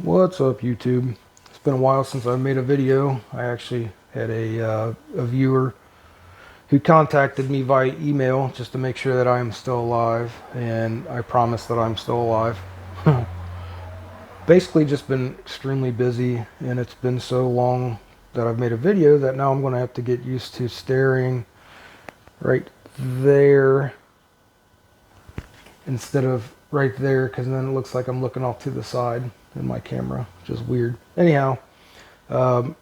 What's up, YouTube? It's been a while since I've made a video. I actually had a viewer who contacted me via email just to make sure that I am still alive, and I promise that I'm still alive. Basically just been extremely busy, and it's been so long that I've made a video that now I'm going to have to get used to staring right there instead of right there, because then it looks like I'm looking off to the side in my camera, which is weird. Anyhow, I've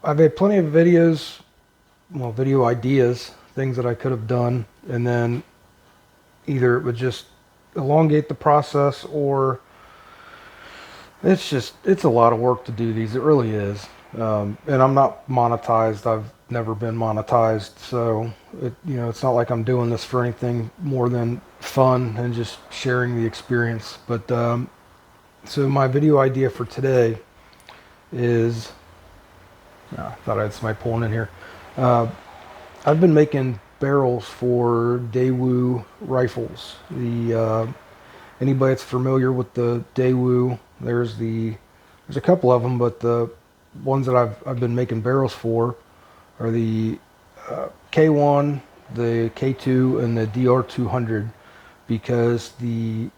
had plenty of videos, well, video ideas, things that I could have done, and then either it would just elongate the process, or it's a lot of work to do these. It really is. And I'm not monetized. I've never been monetized, so it's not like I'm doing this for anything more than fun and just sharing the experience. But so my video idea for today is, I thought I had somebody pulling in here. I've been making barrels for Daewoo rifles. Anybody that's familiar with the Daewoo, there's a couple of them, but the ones that I've been making barrels for are the K1, the K2, and the DR200, because the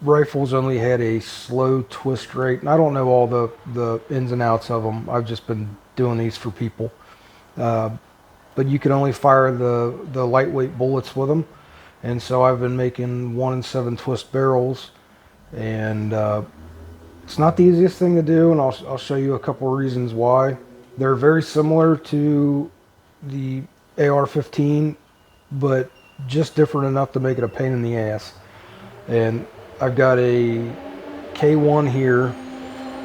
rifles only had a slow twist rate, and I don't know all the ins and outs of them. I've just been doing these for people, but you can only fire the lightweight bullets with them, and so I've been making 1 7 twist barrels, and it's not the easiest thing to do, and I'll show you a couple of reasons why. They're very similar to the AR-15, but just different enough to make it a pain in the ass. And I've got a K1 here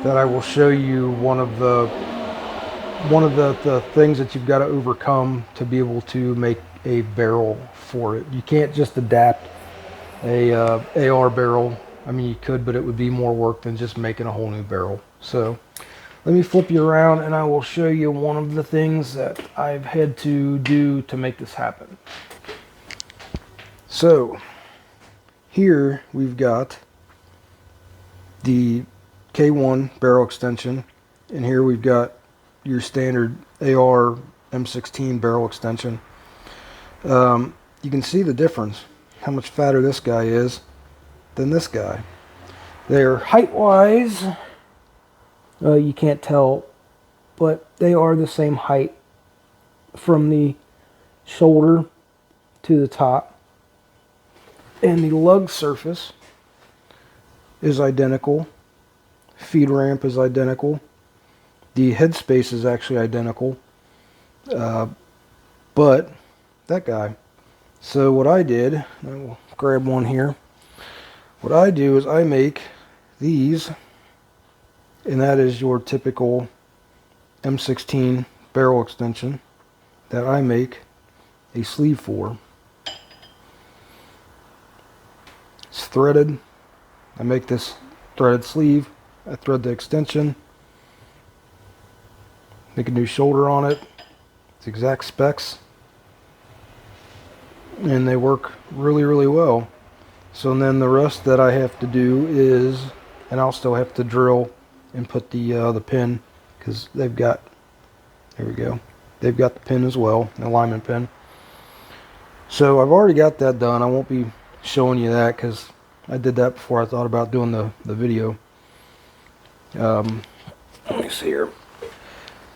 that I will show you one of the things that you've got to overcome to be able to make a barrel for it. You can't just adapt a AR barrel. I mean, you could, but it would be more work than just making a whole new barrel. So let me flip you around and I will show you one of the things that I've had to do to make this happen. So here we've got the K1 barrel extension, and here we've got your standard AR M16 barrel extension. You can see the difference, how much fatter this guy is than this guy. They're height-wise, you can't tell, but they are the same height from the shoulder to the top. And the lug surface is identical. Feed ramp is identical. The headspace is actually identical. But that guy. So what I did, I will grab one here. What I do is I make these, and that is your typical M16 barrel extension that I make a sleeve for. It's threaded. I make this threaded sleeve. I thread the extension, make a new shoulder on it. It's exact specs, and they work really, really well. So then the rest that I have to do is, and I'll still have to drill and put the pin, because they've got, there we go, they've got the pin as well, the alignment pin. So I've already got that done. I won't be showing you that because I did that before I thought about doing the video. Let me see here.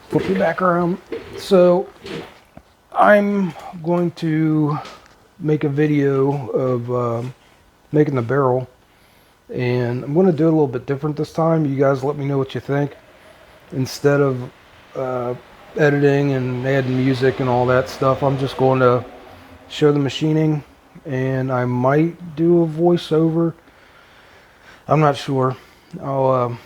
Flip you back around. So I'm going to make a video of making the barrel, and I'm going to do it a little bit different this time. You guys let me know what you think. Instead of editing and adding music and all that stuff, I'm just going to show the machining, and I might do a voiceover. I'm not sure. I'll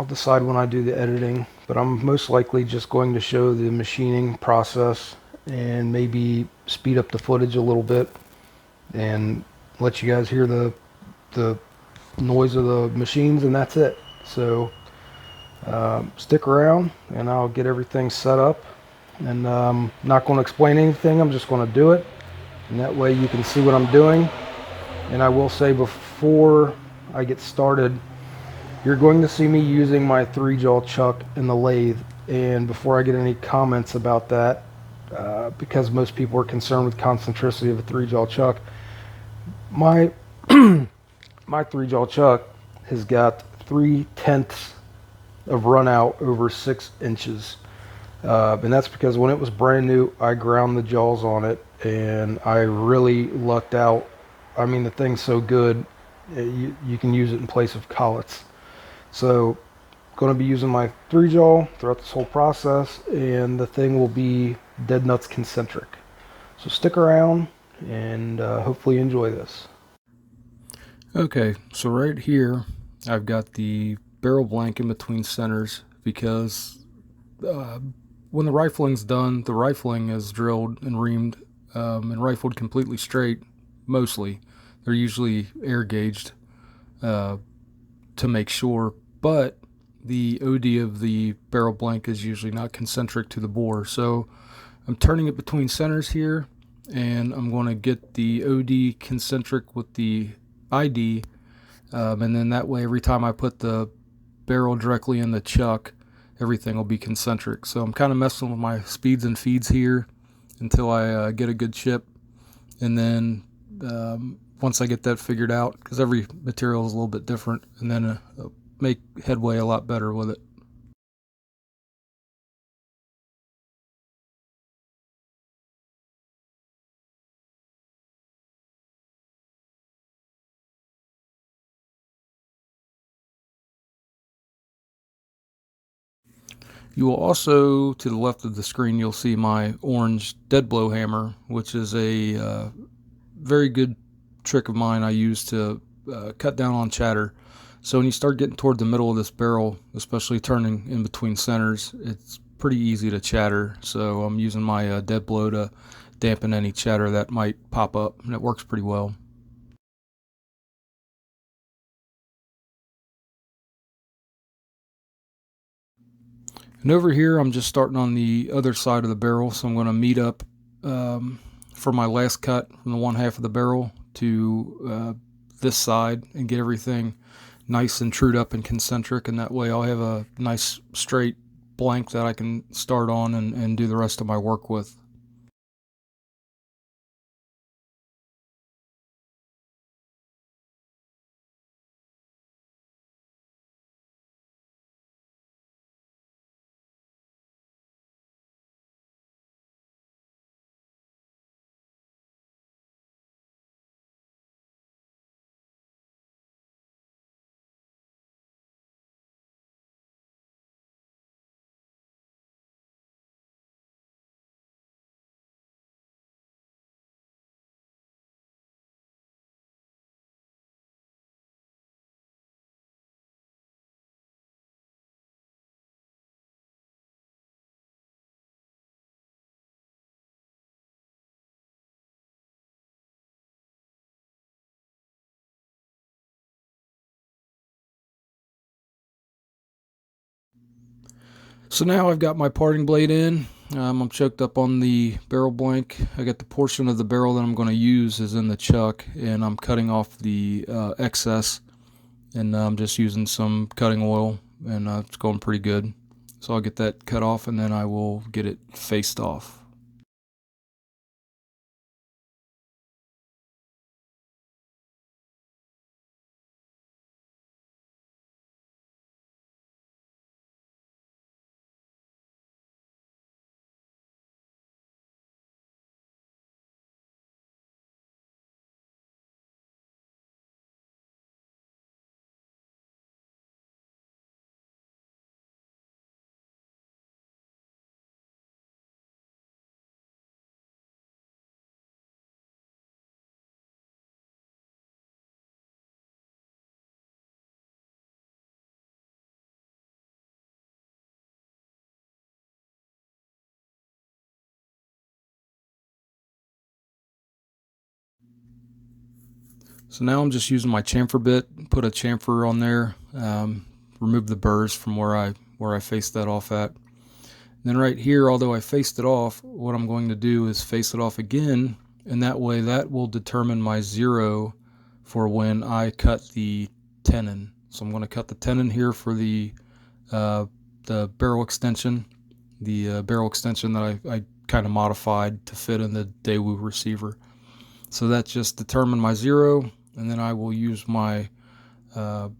decide when I do the editing, but I'm most likely just going to show the machining process and maybe speed up the footage a little bit and let you guys hear the noise of the machines, and that's it. So stick around and I'll get everything set up, and I'm not going to explain anything. I'm just going to do it, and that way you can see what I'm doing. And I will say, before I get started, You're going to see me using my 3-jaw chuck in the lathe, and before I get any comments about that, because most people are concerned with concentricity of a 3-jaw chuck, my my 3-jaw chuck has got 3/10 of run out over 6 inches. And that's because when it was brand new, I ground the jaws on it, and I really lucked out. I mean, the thing's so good, you can use it in place of collets. So, going to be using my 3-jaw throughout this whole process, and the thing will be dead nuts concentric. So stick around, and hopefully enjoy this. Okay, so right here, I've got the barrel blank in between centers because when the rifling's done, the rifling is drilled and reamed and rifled completely straight, mostly. They're usually air gauged to make sure, but the OD of the barrel blank is usually not concentric to the bore. So I'm turning it between centers here, and I'm going to get the OD concentric with the ID, and then that way every time I put the barrel directly in the chuck, everything will be concentric. So I'm kind of messing with my speeds and feeds here until I get a good chip, and then once I get that figured out, because every material is a little bit different, and then make headway a lot better with it. You will also, to the left of the screen, you'll see my orange dead blow hammer, which is a very good trick of mine I use to cut down on chatter. So when you start getting toward the middle of this barrel, especially turning in between centers, it's pretty easy to chatter. So I'm using my dead blow to dampen any chatter that might pop up, and it works pretty well. And over here, I'm just starting on the other side of the barrel, so I'm going to meet up for my last cut from the one half of the barrel to this side and get everything nice and trued up and concentric, and that way I'll have a nice straight blank that I can start on and do the rest of my work with. So now I've got my parting blade in. I'm choked up on the barrel blank. I got the portion of the barrel that I'm going to use is in the chuck, and I'm cutting off the excess, and I'm just using some cutting oil, and it's going pretty good. So I'll get that cut off, and then I will get it faced off. So now I'm just using my chamfer bit, put a chamfer on there, remove the burrs from where I faced that off at. And then right here, although I faced it off, what I'm going to do is face it off again, and that way that will determine my zero for when I cut the tenon. So I'm going to cut the tenon here for the barrel extension, barrel extension that I kind of modified to fit in the Daewoo receiver. So that just determined my zero, and then I will use my uh,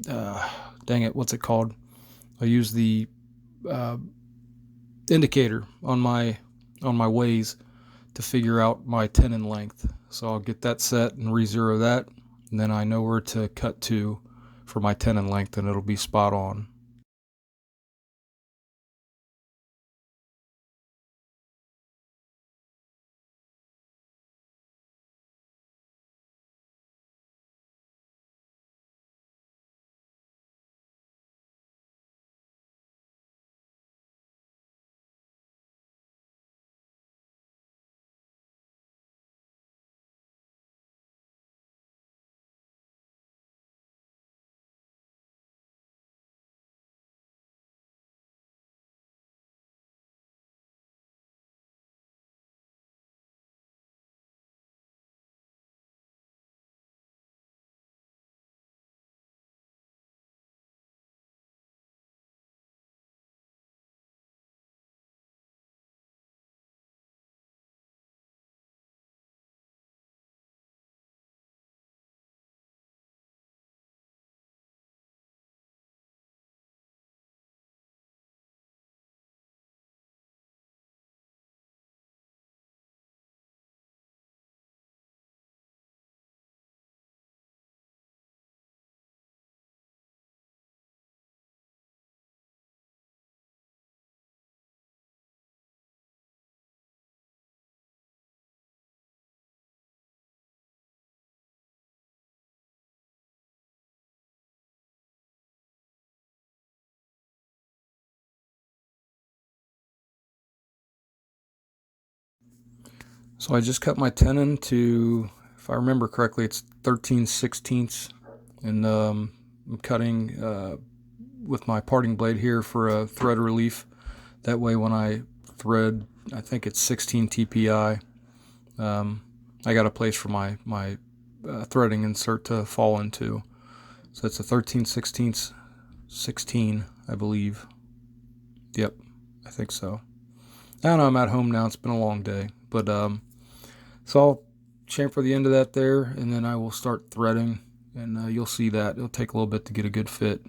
dang it, what's it called? I use the uh, indicator on my ways to figure out my tenon length. So I'll get that set and re-zero that, and then I know where to cut to for my tenon length, and it'll be spot on. So I just cut my tenon to, if I remember correctly, it's 13/16, and I'm cutting with my parting blade here for a thread relief. That way when I thread, I think it's 16 TPI, I got a place for my threading insert to fall into. So it's a 13/16, 16, I believe. Yep, I think so. I don't know, I'm at home now. It's been a long day. But so I'll chamfer the end of that there, and then I will start threading, and you'll see that. It'll take a little bit to get a good fit.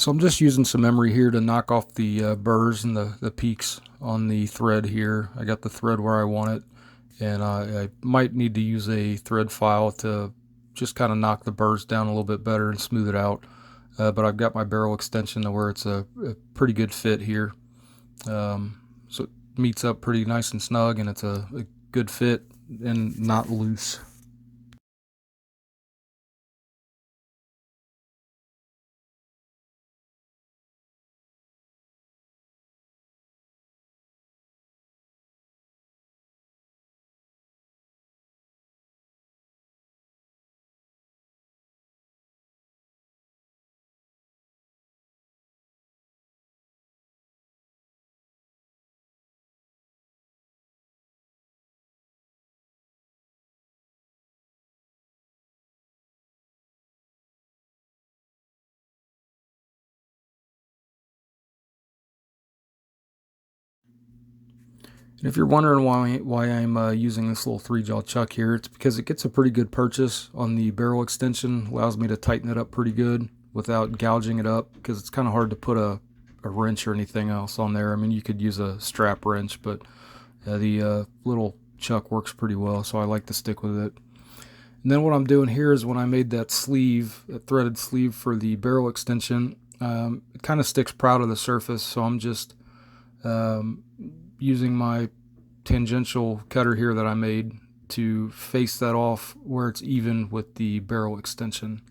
So I'm just using some emery here to knock off the burrs and the peaks on the thread here. I got the thread where I want it, and I might need to use a thread file to just kind of knock the burrs down a little bit better and smooth it out. But I've got my barrel extension to where it's a pretty good fit here. So it meets up pretty nice and snug, and it's a good fit and not loose. And if you're wondering why I'm using this little 3-jaw chuck here, it's because it gets a pretty good purchase on the barrel extension. Allows me to tighten it up pretty good without gouging it up, because it's kind of hard to put a wrench or anything else on there. I mean, you could use a strap wrench, but the little chuck works pretty well, so I like to stick with it. And then what I'm doing here is when I made that sleeve, that threaded sleeve for the barrel extension, it kind of sticks proud of the surface, so I'm just um, using my tangential cutter here that I made to face that off where it's even with the barrel extension.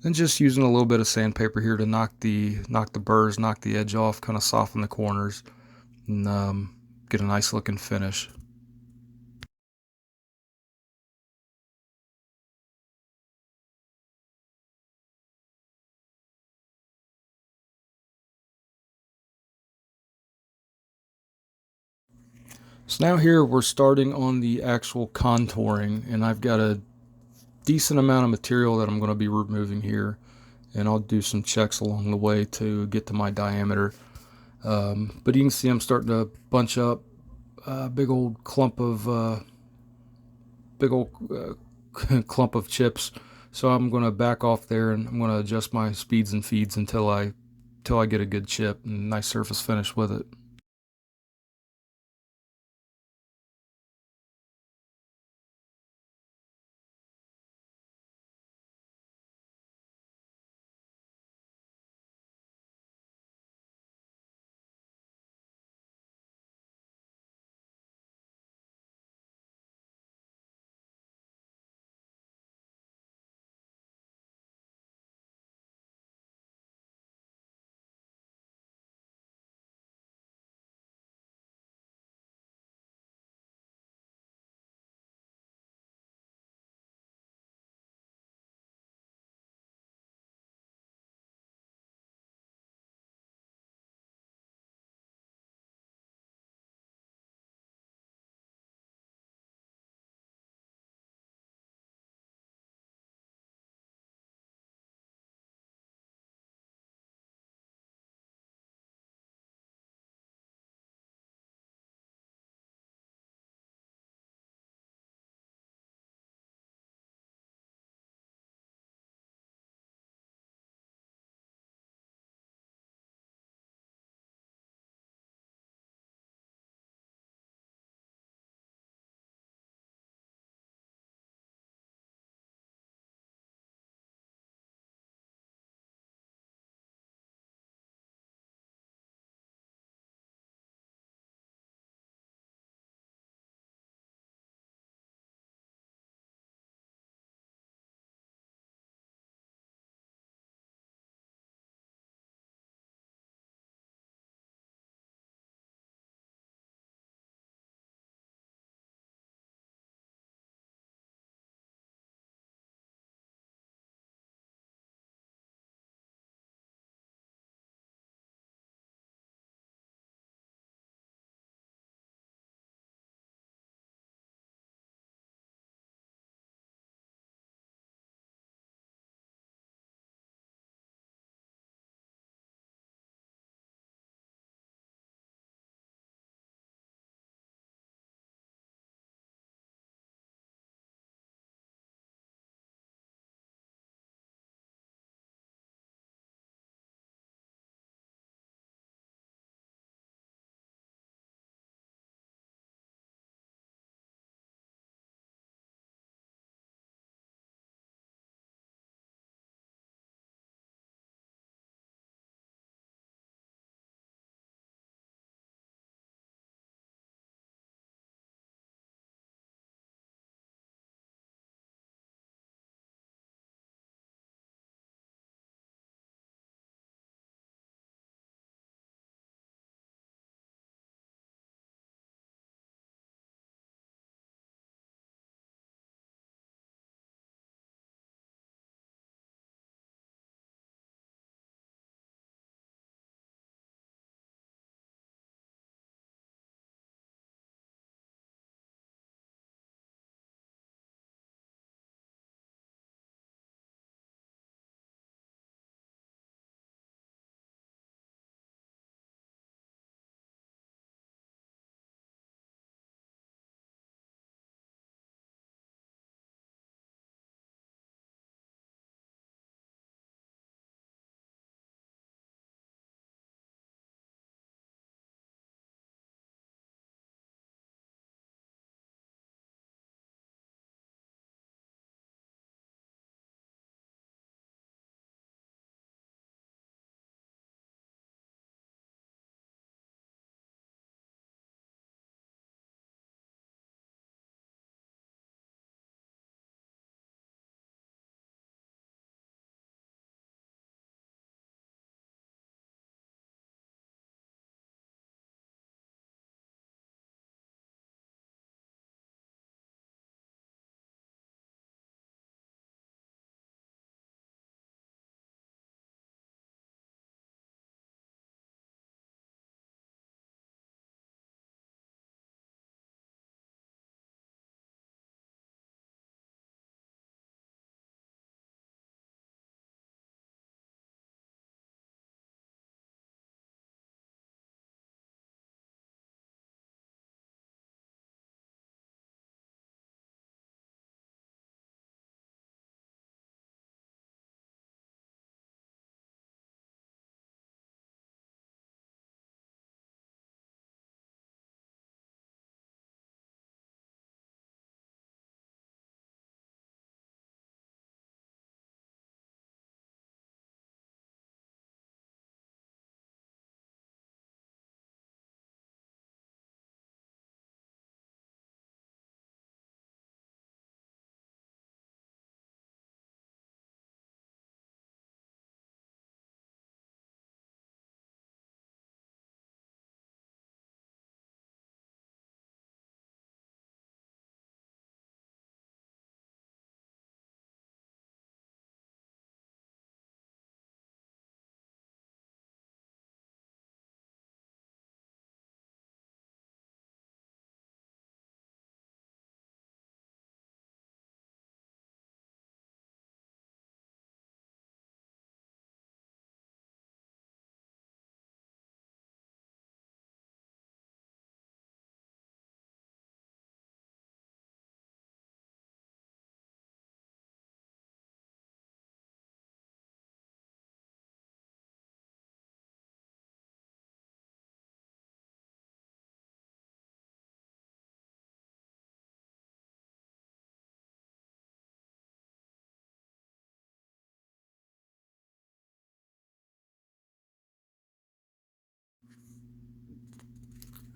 Then just using a little bit of sandpaper here to knock the burrs, knock the edge off, kind of soften the corners, and get a nice looking finish. So now here we're starting on the actual contouring, and I've got a decent amount of material that I'm going to be removing here, and I'll do some checks along the way to get to my diameter. But you can see I'm starting to bunch up a big old clump of chips. So I'm going to back off there, and I'm going to adjust my speeds and feeds until I get a good chip and nice surface finish with it.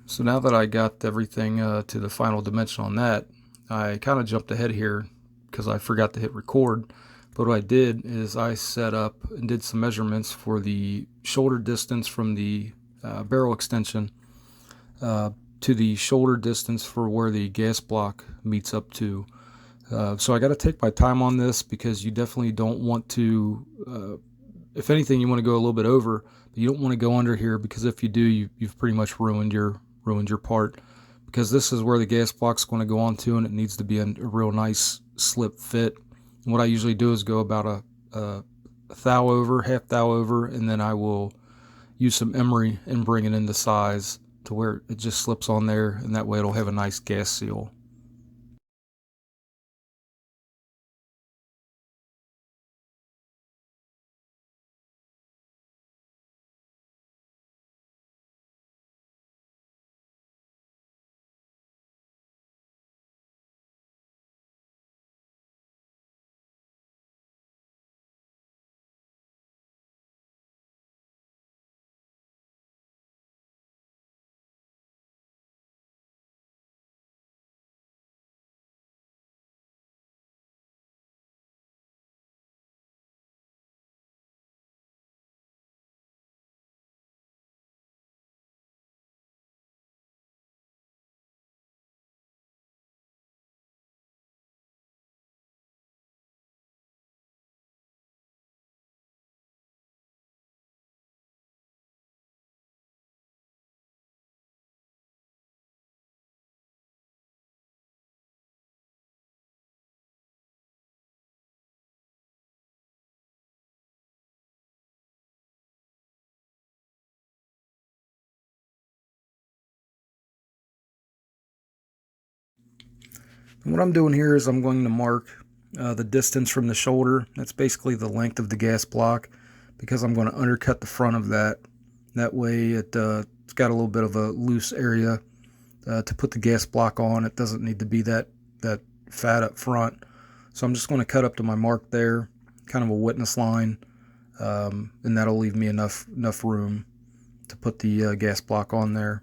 So now that I got everything to the final dimension on that, I kind of jumped ahead here because I forgot to hit record. But what I did is I set up and did some measurements for the shoulder distance from the barrel extension uh, to the shoulder distance for where the gas block meets up to. So I got to take my time on this because you definitely don't want to. If anything, you want to go a little bit over, but you don't want to go under here because if you do, you've pretty much ruined your part. Because this is where the gas block's going to go onto, and it needs to be a real nice slip fit. And what I usually do is go about a thou over, half thou over, and then I will use some emery and bring it into size to where it just slips on there, and that way it'll have a nice gas seal. And what I'm doing here is I'm going to mark the distance from the shoulder. That's basically the length of the gas block, because I'm going to undercut the front of that. That way it's got a little bit of a loose area to put the gas block on. It doesn't need to be that fat up front. So I'm just going to cut up to my mark there, kind of a witness line, and that'll leave me enough room to put the gas block on there.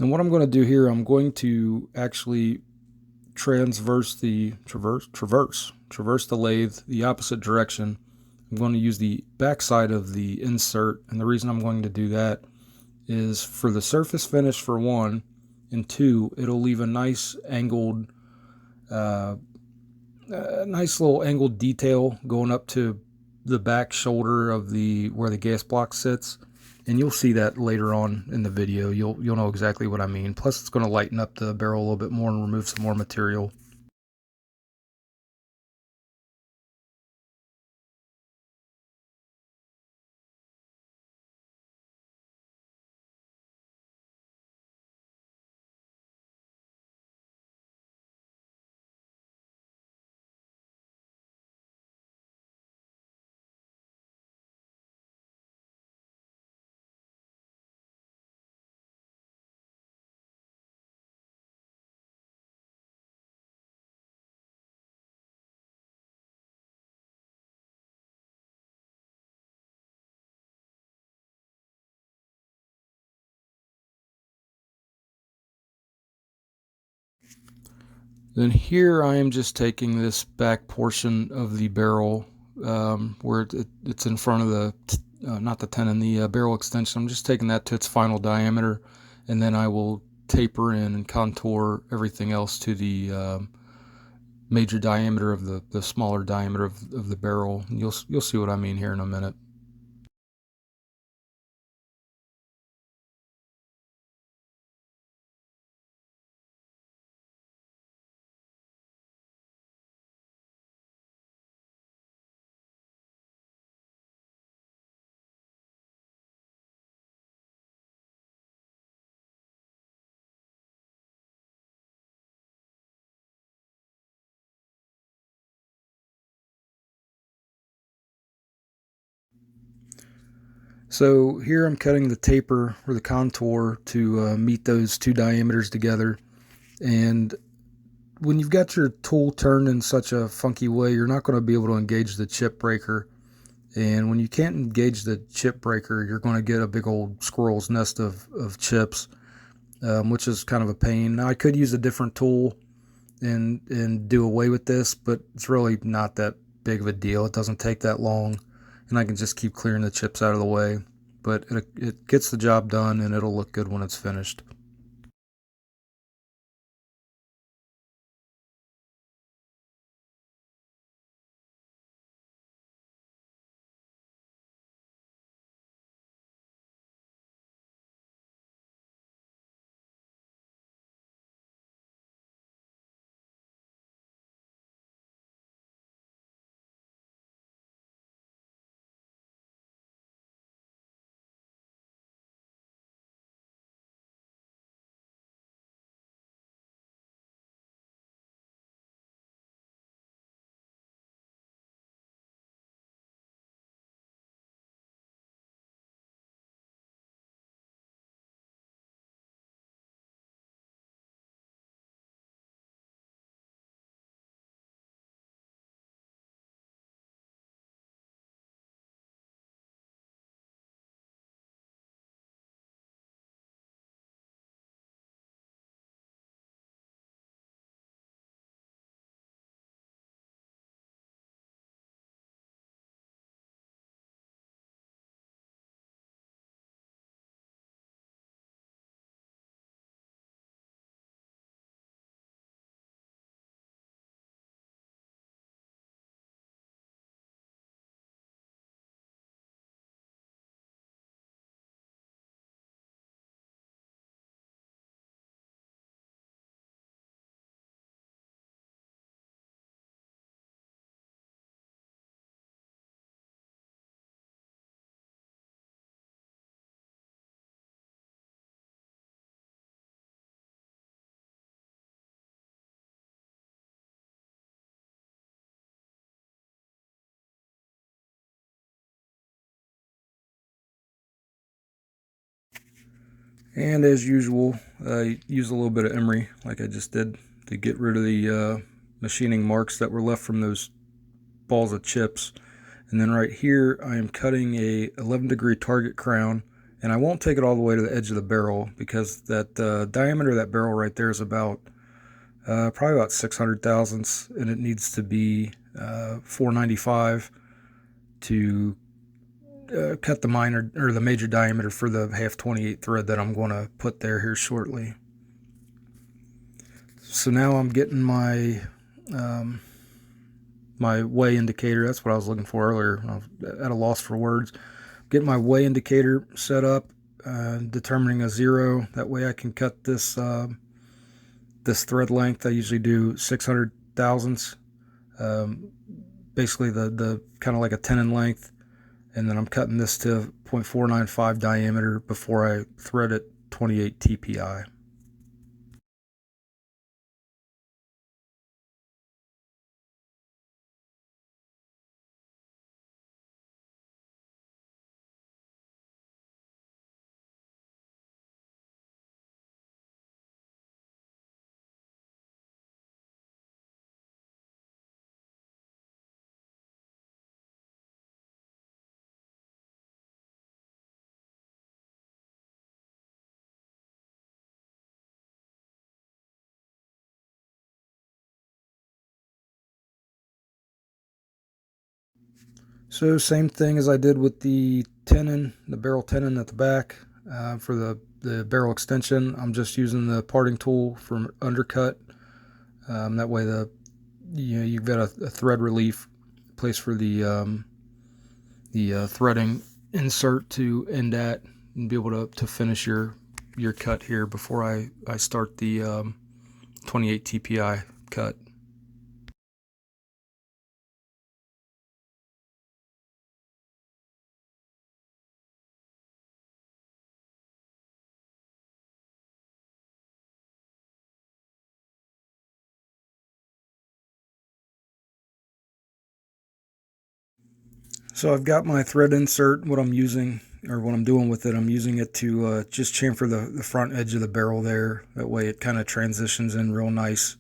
And what I'm going to do here, I'm going to actually traverse the lathe the opposite direction. I'm going to use the back side of the insert, and the reason I'm going to do that is for the surface finish for one, and two, it'll leave a nice angled, nice little angled detail going up to the back shoulder of the where the gas block sits, and you'll see that later on in the video. You'll know exactly what I mean. Plus, it's going to lighten up the barrel a little bit more and remove some more material. Then here I am just taking this back portion of the barrel where it's in front of the, not the tenon, the barrel extension. I'm just taking that to its final diameter, and then I will taper in and contour everything else to the major diameter of the smaller diameter of the barrel. And you'll see what I mean here in a minute. So here I'm cutting the taper or the contour to meet those two diameters together. And when you've got your tool turned in such a funky way, you're not going to be able to engage the chip breaker. And when you can't engage the chip breaker, you're going to get a big old squirrel's nest of chips, which is kind of a pain. Now, I could use a different tool and do away with this, but it's really not that big of a deal. It doesn't take that long, and I can just keep clearing the chips out of the way. But it gets the job done, and it'll look good when it's finished. And as usual, use a little bit of emery, like I just did, to get rid of the machining marks that were left from those balls of chips. And then right here, I am cutting a 11-degree target crown, and I won't take it all the way to the edge of the barrel because that diameter of that barrel right there is about probably about 600 thousandths, and it needs to be 495 to cut the minor or the major diameter for the half 28 thread that I'm going to put there here shortly. So now I'm getting my my weigh indicator. That's what I was looking for earlier. I was at a loss for words. Get my weigh indicator set up, determining a 0. That way I can cut this this thread length. I usually do 600 thousandths, basically the kind of like a tenon length, and then I'm cutting this to 0.495 diameter before I thread it 28 TPI. So same thing as I did with the tenon, the barrel tenon at the back for the barrel extension. I'm just using the parting tool from undercut. That way you've got a thread relief place for the threading insert to end at and be able to finish your cut here before I start the 28 TPI cut. So I've got my thread insert, what I'm using, or what I'm doing with it. I'm using it to just chamfer the front edge of the barrel there. That way it kind of transitions in real nice,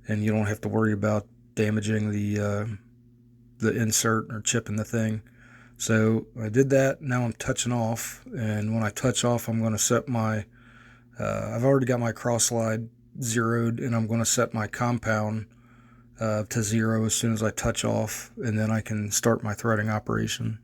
and you don't have to worry about damaging the insert or chipping the thing. So I did that. Now I'm touching off, and when I touch off, I'm going to set my. I've already got my cross slide zeroed, and I'm going to set my compound to 0 as soon as I touch off, and then I can start my threading operation.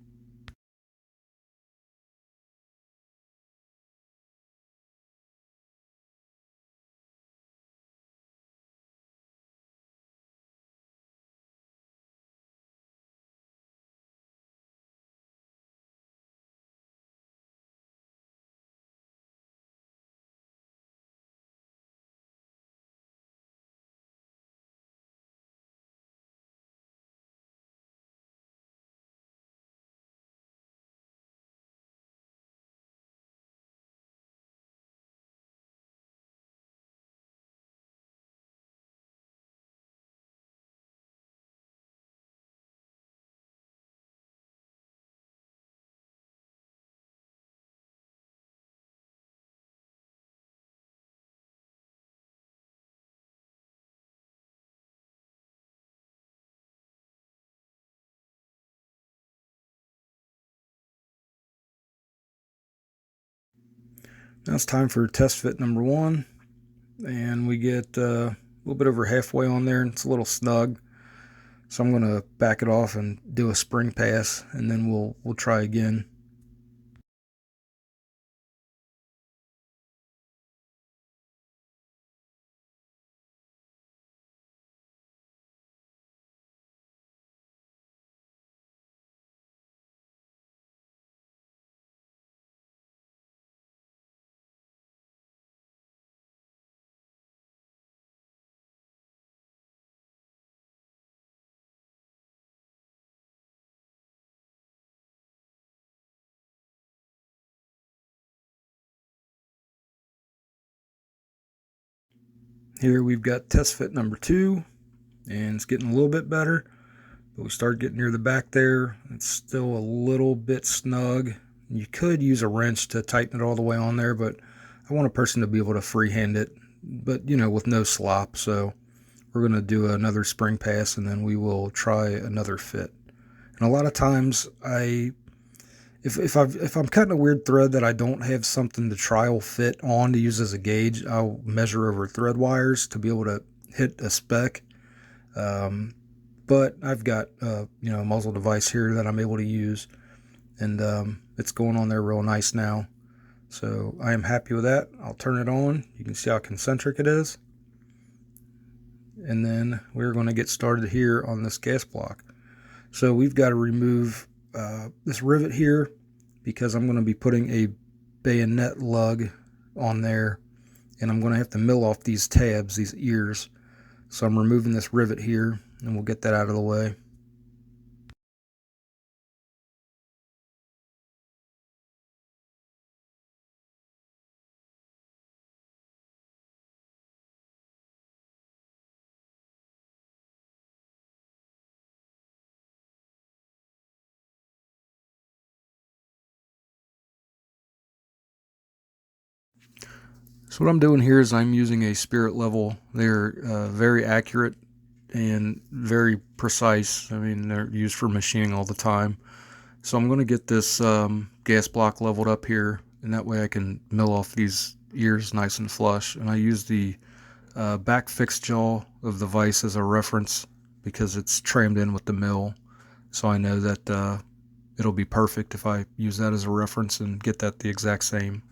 Now it's time for test fit number 1, and we get a little bit over halfway on there, and it's a little snug. So I'm going to back it off and do a spring pass, and then we'll try again. Here we've got test fit number 2, and it's getting a little bit better, but we start getting near the back there. It's still a little bit snug. You could use a wrench to tighten it all the way on there, but I want a person to be able to freehand it, but with no slop. So we're going to do another spring pass, and then we will try another fit. And a lot of times if I'm cutting a weird thread that I don't have something to trial fit on to use as a gauge, I'll measure over thread wires to be able to hit a spec. But I've got a muzzle device here that I'm able to use, and it's going on there real nice now. So I am happy with that. I'll turn it on. You can see how concentric it is. And then we're going to get started here on this gas block. So we've got to remove this rivet here, because I'm going to be putting a bayonet lug on there, and I'm going to have to mill off these tabs, these ears. So I'm removing this rivet here, and we'll get that out of the way. So what I'm doing here is I'm using a spirit level. They're very accurate and very precise. I mean, they're used for machining all the time. So I'm going to get this gas block leveled up here, and that way I can mill off these ears nice and flush. And I use the back fixed jaw of the vise as a reference because it's trammed in with the mill. So I know that it'll be perfect if I use that as a reference and get that the exact same.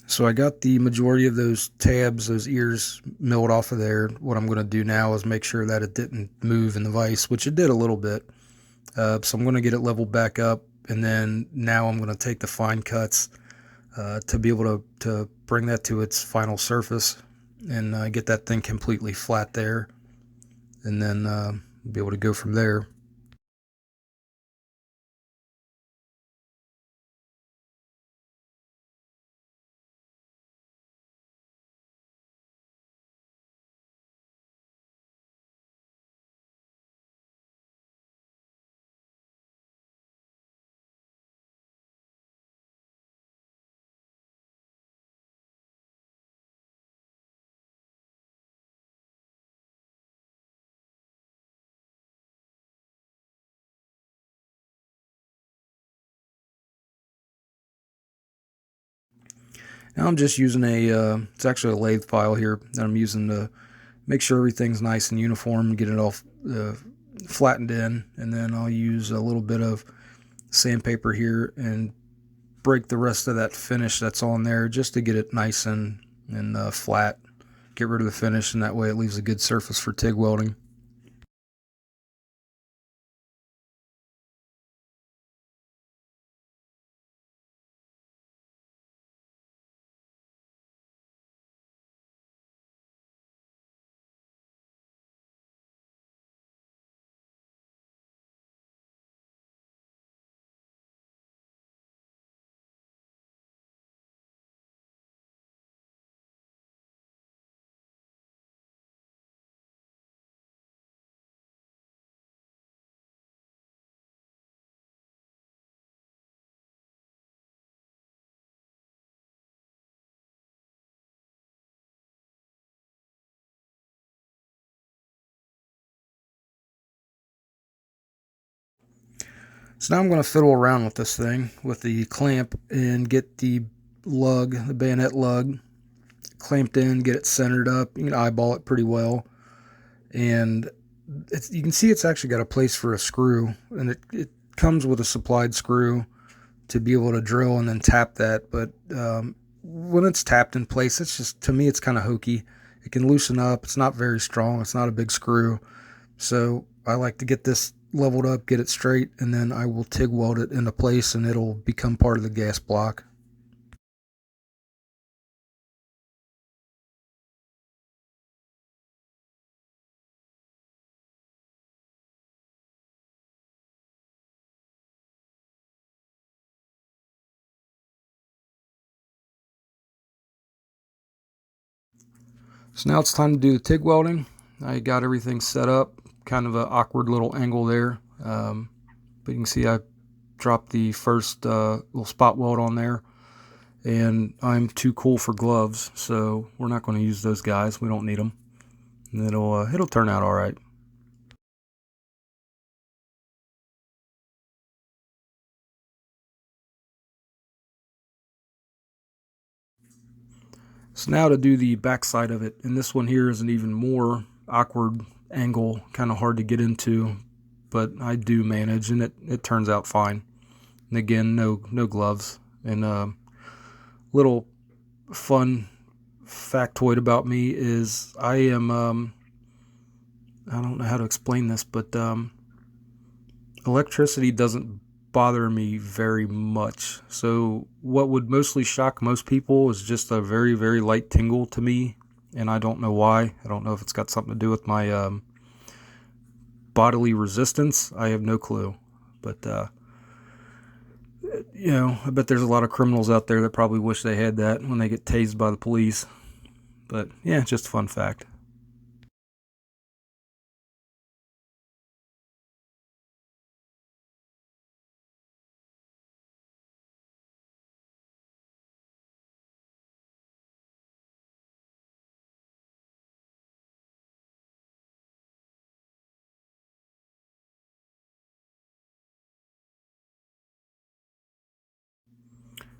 So I got the majority of those tabs, those ears milled off of there. What I'm going to do now is make sure that it didn't move in the vise, which it did a little bit. So I'm going to get it leveled back up, and then now I'm going to take the fine cuts to be able to bring that to its final surface and get that thing completely flat there, and then be able to go from there. Now I'm just using it's actually a lathe file here that I'm using to make sure everything's nice and uniform and get it all uh, flattened in. And then I'll use a little bit of sandpaper here and break the rest of that finish that's on there just to get it nice and flat. Get rid of the finish, and that way it leaves a good surface for TIG welding. So now I'm going to fiddle around with this thing with the clamp and get the lug, the bayonet lug, clamped in, get it centered up. You can eyeball it pretty well. And you can see it's actually got a place for a screw, and it comes with a supplied screw to be able to drill and then tap that. But when it's tapped in place, it's just, to me, it's kind of hokey. It can loosen up. It's not very strong. It's not a big screw. So I like to get this leveled up, get it straight, and then I will TIG weld it into place, and it'll become part of the gas block. So now it's time to do the TIG welding. I got everything set up, kind of an awkward little angle there. But you can see I dropped the first little spot weld on there, and I'm too cool for gloves, so we're not going to use those guys. We don't need them. And it'll turn out all right. So now to do the back side of it, and this one here is an even more awkward angle, kind of hard to get into, but I do manage, and it turns out fine. And again, no gloves. And little fun factoid about me is I am I don't know how to explain this, but electricity doesn't bother me very much. So what would mostly shock most people is just a very, very light tingle to me, and I don't know why. I don't know if it's got something to do with my bodily resistance. I have no clue. But I bet there's a lot of criminals out there that probably wish they had that when they get tased by the police. But yeah, just a fun fact.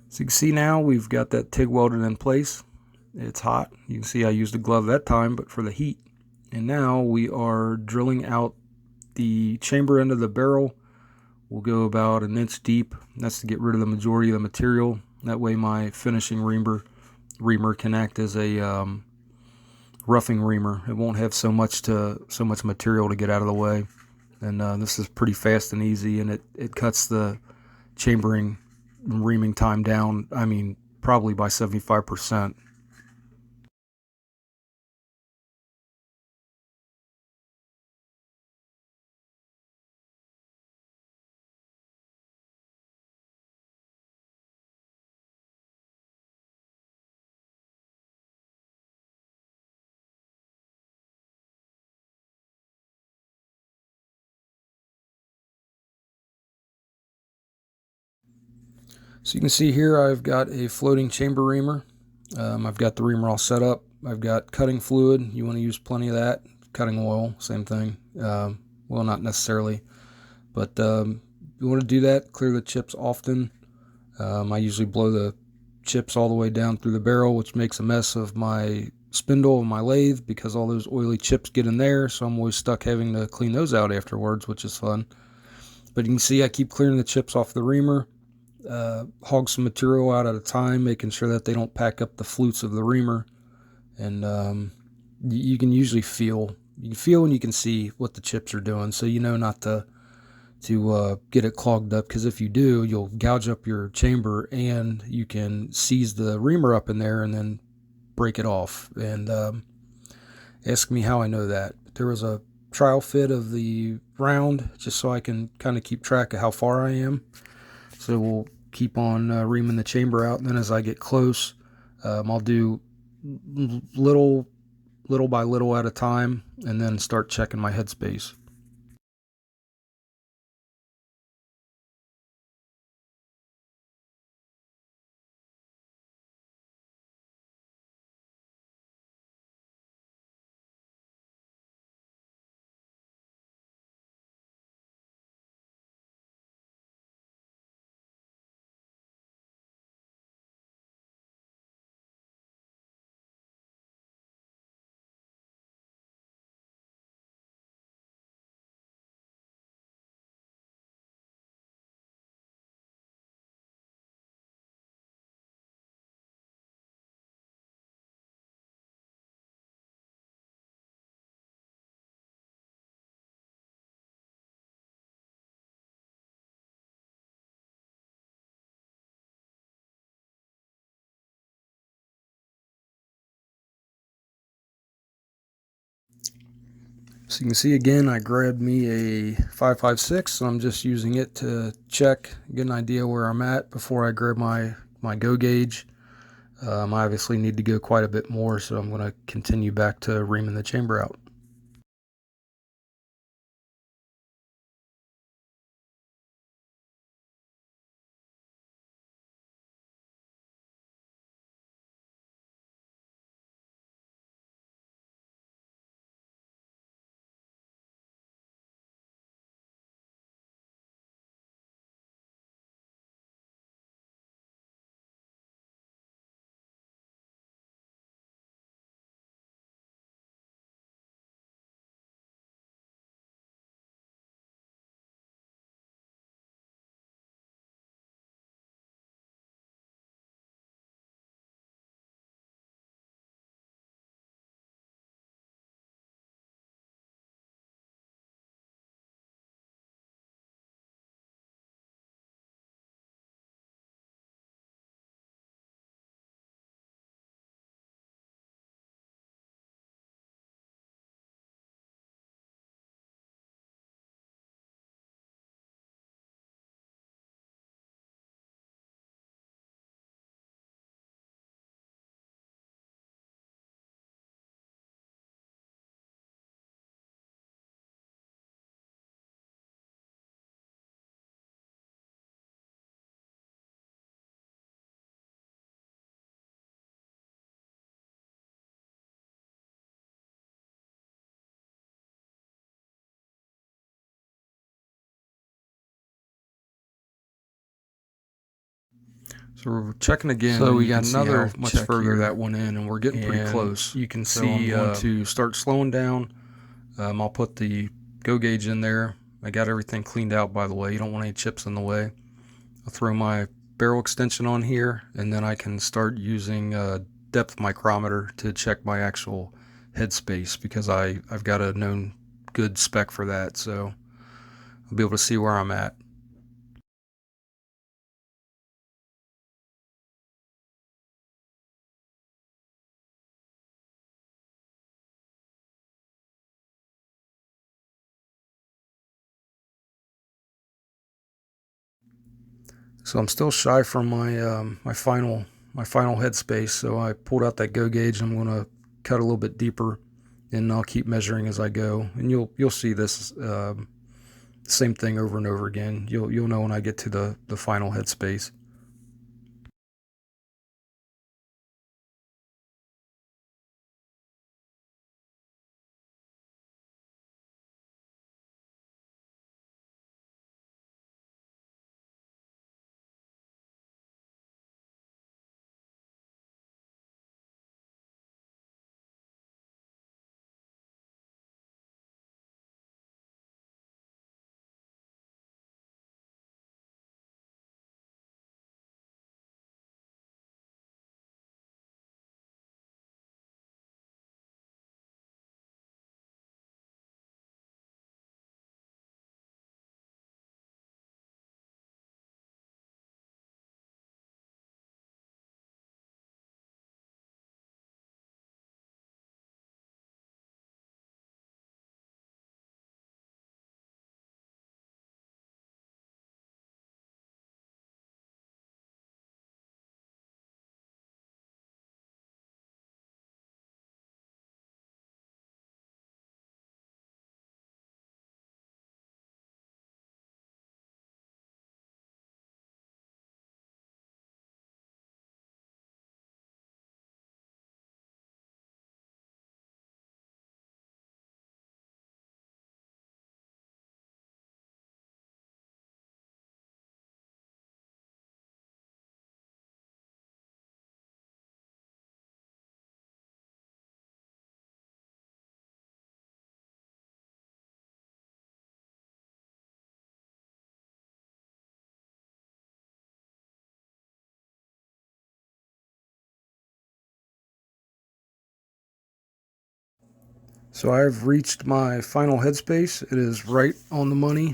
So you can see now we've got that TIG welded in place. It's hot. You can see I used a glove that time, but for the heat. And now we are drilling out the chamber end of the barrel. We'll go about an inch deep. That's to get rid of the majority of the material. That way my finishing reamer reamer can act as a roughing reamer. It won't have so much material to get out of the way, and this is pretty fast and easy, and it cuts the chambering and reaming time down. I mean, probably by 75%. So you can see here I've got a floating chamber reamer. I've got the reamer all set up. I've got cutting fluid. You want to use plenty of that. Cutting oil, same thing. Well, not necessarily, but you want to do that. Clear the chips often. I usually blow the chips all the way down through the barrel, which makes a mess of my spindle and my lathe because all those oily chips get in there, so I'm always stuck having to clean those out afterwards, which is fun. But you can see I keep clearing the chips off the reamer. Hog some material out at a time, making sure that they don't pack up the flutes of the reamer. And you can usually feel and you can see what the chips are doing, so you know not to get it clogged up, because if you do, you'll gouge up your chamber and you can seize the reamer up in there and then break it off. And ask me how I know that. There was a trial fit of the round just so I can kind of keep track of how far I am. So we'll keep on reaming the chamber out, and then as I get close, I'll do little by little at a time, and then start checking my headspace. So you can see again, I grabbed me a 5.56, so I'm just using it to check, get an idea where I'm at before I grab my go gauge. I obviously need to go quite a bit more, so I'm going to continue back to reaming the chamber out. So we're checking again. So we got another much further here that went in, and we're getting pretty close. You can see I'm going to start slowing down. I'll put the go gauge in there. I got everything cleaned out, by the way. You don't want any chips in the way. I'll throw my barrel extension on here, and then I can start using depth micrometer to check my actual headspace, because I've got a known good spec for that, so I'll be able to see where I'm at. So I'm still shy from my final headspace. So I pulled out that go gauge, and I'm going to cut a little bit deeper, and I'll keep measuring as I go. And you'll see this same thing over and over again. You'll know when I get to the final headspace. So I've reached my final headspace. It is right on the money.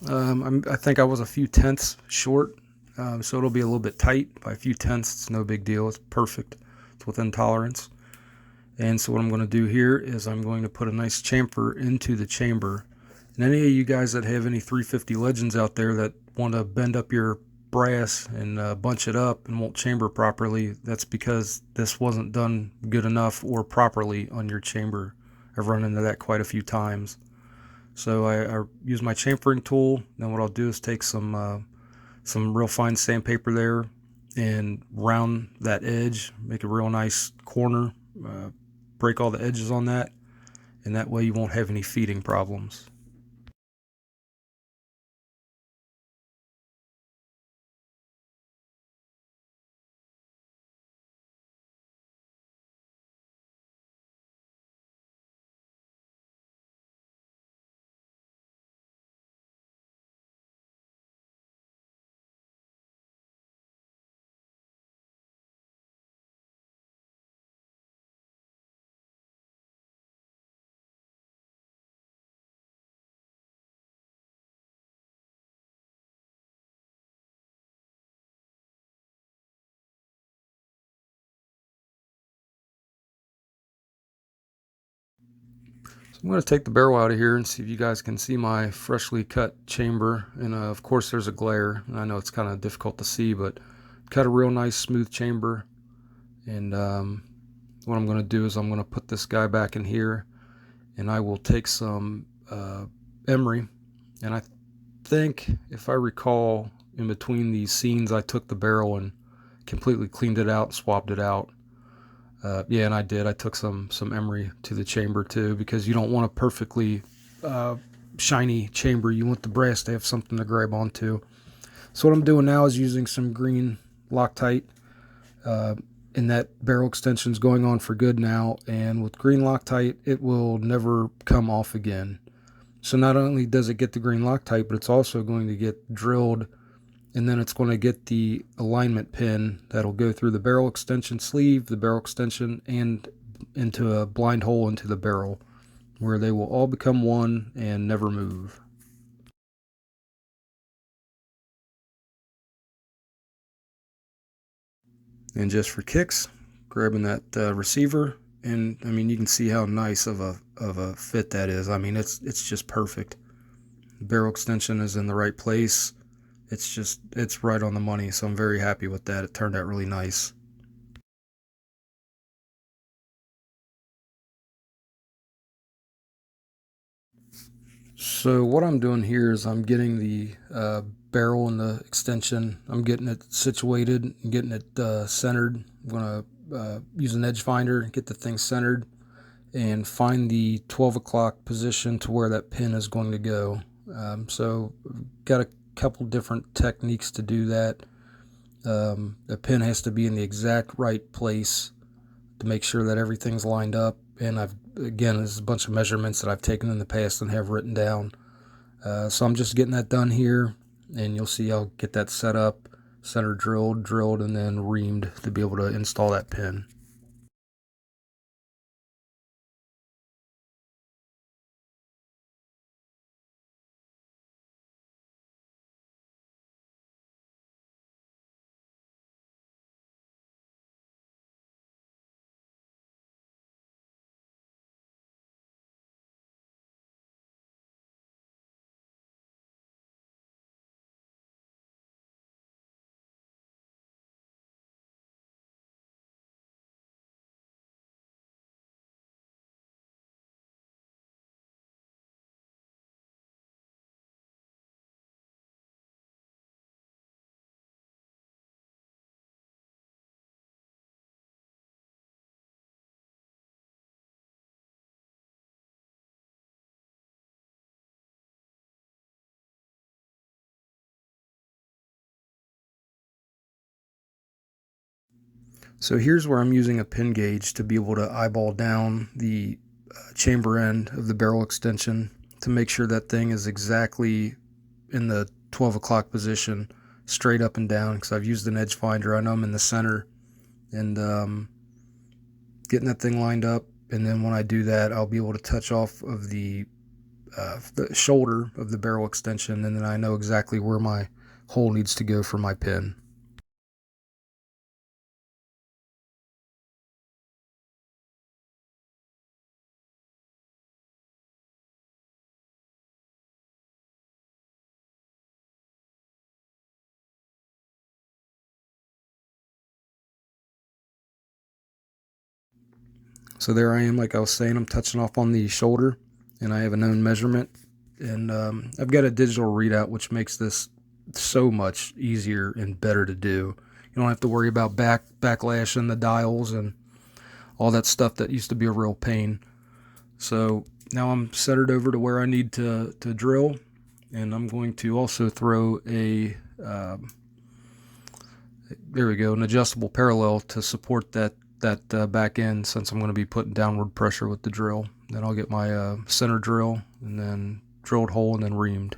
I think I was a few tenths short, so it'll be a little bit tight by a few tenths. It's no big deal. It's perfect. It's within tolerance. And so what I'm going to do here is I'm going to put a nice chamfer into the chamber. And any of you guys that have any 350 Legends out there that want to bend up your brass and bunch it up and won't chamber properly, that's because this wasn't done good enough or properly on your chamber. I've run into that quite a few times. So I use my chamfering tool. Then what I'll do is take some real fine sandpaper there and round that edge, make a real nice corner, break all the edges on that, and that way you won't have any feeding problems. So I'm going to take the barrel out of here and see if you guys can see my freshly cut chamber. And of course there's a glare, and I know it's kind of difficult to see, but cut a real nice smooth chamber. And what I'm going to do is I'm going to put this guy back in here, and I will take some emery. And I think, if I recall, in between these scenes I took the barrel and completely cleaned it out, swabbed it out. Yeah, and I did. I took some emery to the chamber too, because you don't want a perfectly shiny chamber. You want the brass to have something to grab onto. So what I'm doing now is using some green Loctite, and that barrel extension is going on for good now. And with green Loctite, it will never come off again. So not only does it get the green Loctite, but it's also going to get drilled and then it's going to get the alignment pin that'll go through the barrel extension sleeve, the barrel extension, and into a blind hole into the barrel, where they will all become one and never move. And just for kicks, grabbing that receiver, and I mean, you can see how nice of a fit that is. I mean, it's just perfect. The barrel extension is in the right place. It's right on the money, so I'm very happy with that. It turned out really nice. So what I'm doing here is I'm getting the barrel and the extension. I'm getting it situated and getting it centered. I'm going to use an edge finder, get the thing centered, and find the 12 o'clock position to where that pin is going to go. So got a couple different techniques to do that. The pin has to be in the exact right place to make sure that everything's lined up. And there's a bunch of measurements that I've taken in the past and have written down. So I'm just getting that done here, and you'll see I'll get that set up, center drilled, and then reamed to be able to install that pin. So here's where I'm using a pin gauge to be able to eyeball down the chamber end of the barrel extension to make sure that thing is exactly in the 12 o'clock position, straight up and down, because I've used an edge finder. I know I'm in the center, and getting that thing lined up. And then when I do that, I'll be able to touch off of the shoulder of the barrel extension, and then I know exactly where my hole needs to go for my pin. So there I am, like I was saying, I'm touching off on the shoulder, and I have a known measurement, and I've got a digital readout, which makes this so much easier and better to do. You don't have to worry about backlashing the dials and all that stuff that used to be a real pain. So now I'm centered over to where I need to drill, and I'm going to also throw there we go, an adjustable parallel to support that back end, since I'm going to be putting downward pressure with the drill. Then I'll get my center drill, and then drilled hole, and then reamed.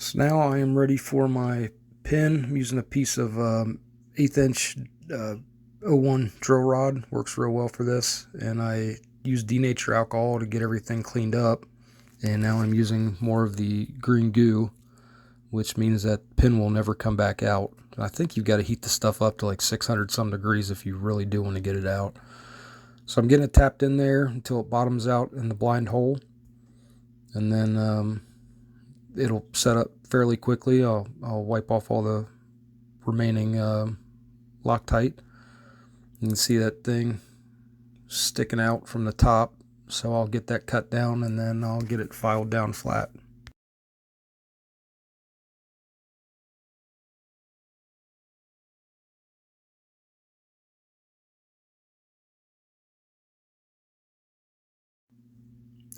So now I am ready for my pin. I'm using a piece of 1/8 inch 01 drill rod. Works real well for this. And I use denature alcohol to get everything cleaned up. And now I'm using more of the green goo, which means that pin will never come back out. I think you've got to heat the stuff up to like 600 some degrees if you really do want to get it out. So I'm getting it tapped in there until it bottoms out in the blind hole. And then it'll set up fairly quickly. I'll wipe off all the remaining Loctite. You can see that thing sticking out from the top, so I'll get that cut down and then I'll get it filed down flat.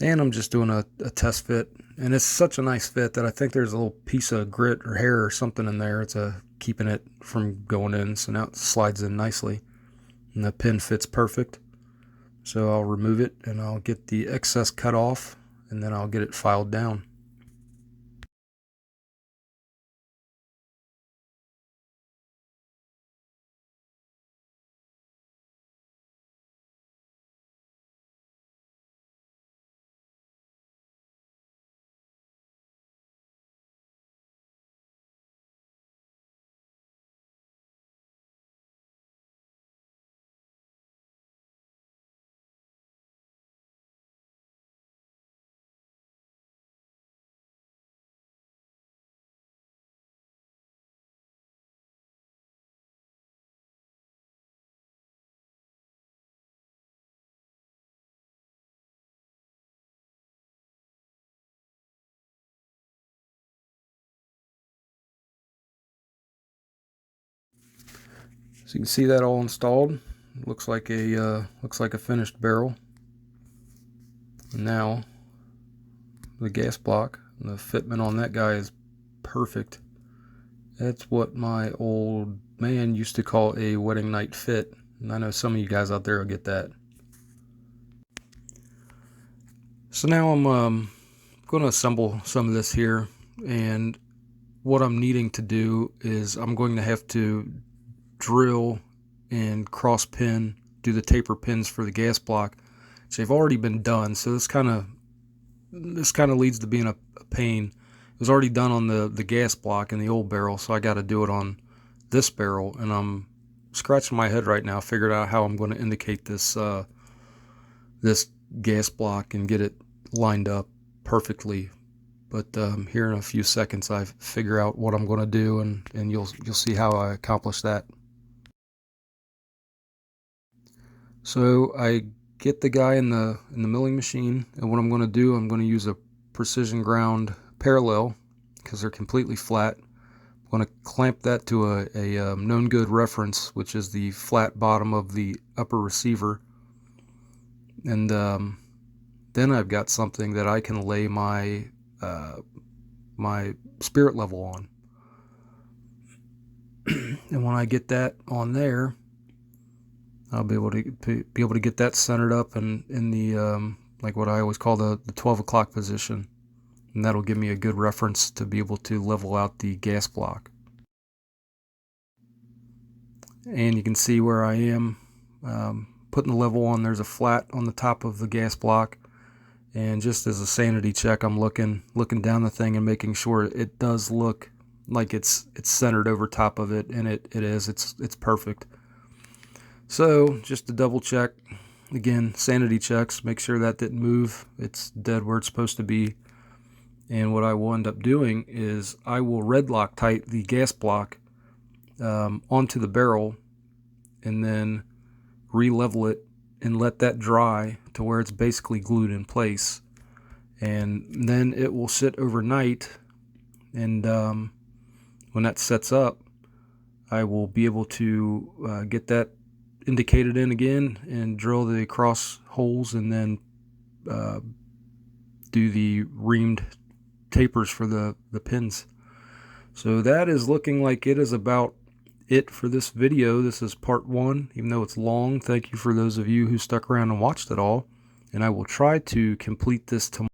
And I'm just doing a test fit, and it's such a nice fit that I think there's a little piece of grit or hair or something in there. It's keeping it from going in, so now it slides in nicely and the pin fits perfect. So I'll remove it and I'll get the excess cut off, and then I'll get it filed down. So you can see that all installed. Looks like a finished barrel. And now the gas block, the fitment on that guy is perfect. That's what my old man used to call a wedding night fit, and I know some of you guys out there will get that. So now I'm going to assemble some of this here, and what I'm needing to do is I'm going to have to drill and cross pin, do the taper pins for the gas block. So they've already been done, so this kind of leads to being a pain. It was already done on the gas block in the old barrel, so I got to do it on this barrel, and I'm scratching my head right now, figured out how I'm going to indicate this this gas block and get it lined up perfectly. But here in a few seconds, I figure out what I'm going to do, and you'll see how I accomplish that. So I get the guy in the milling machine, and what I'm going to do, I'm going to use a precision ground parallel because they're completely flat. I'm going to clamp that to a known good reference, which is the flat bottom of the upper receiver, and then I've got something that I can lay my my spirit level on. And when I get that on there, I'll be able to get that centered up and in the like what I always call the 12 o'clock position, and that'll give me a good reference to be able to level out the gas block. And you can see where I am putting the level on. There's a flat on the top of the gas block, and just as a sanity check, I'm looking down the thing and making sure it does look like it's centered over top of it, and it is. It's perfect. So just to double check, again, sanity checks, make sure that didn't move. It's dead where it's supposed to be. And what I will end up doing is I will red Loctite the gas block onto the barrel, and then re-level it and let that dry to where it's basically glued in place. And then it will sit overnight, and when that sets up, I will be able to get that indicated in again and drill the cross holes, and then do the reamed tapers for the pins. So that is looking like it is about it for this video. This is part 1, even though it's long. Thank you for those of you who stuck around and watched it all, and I will try to complete this tomorrow.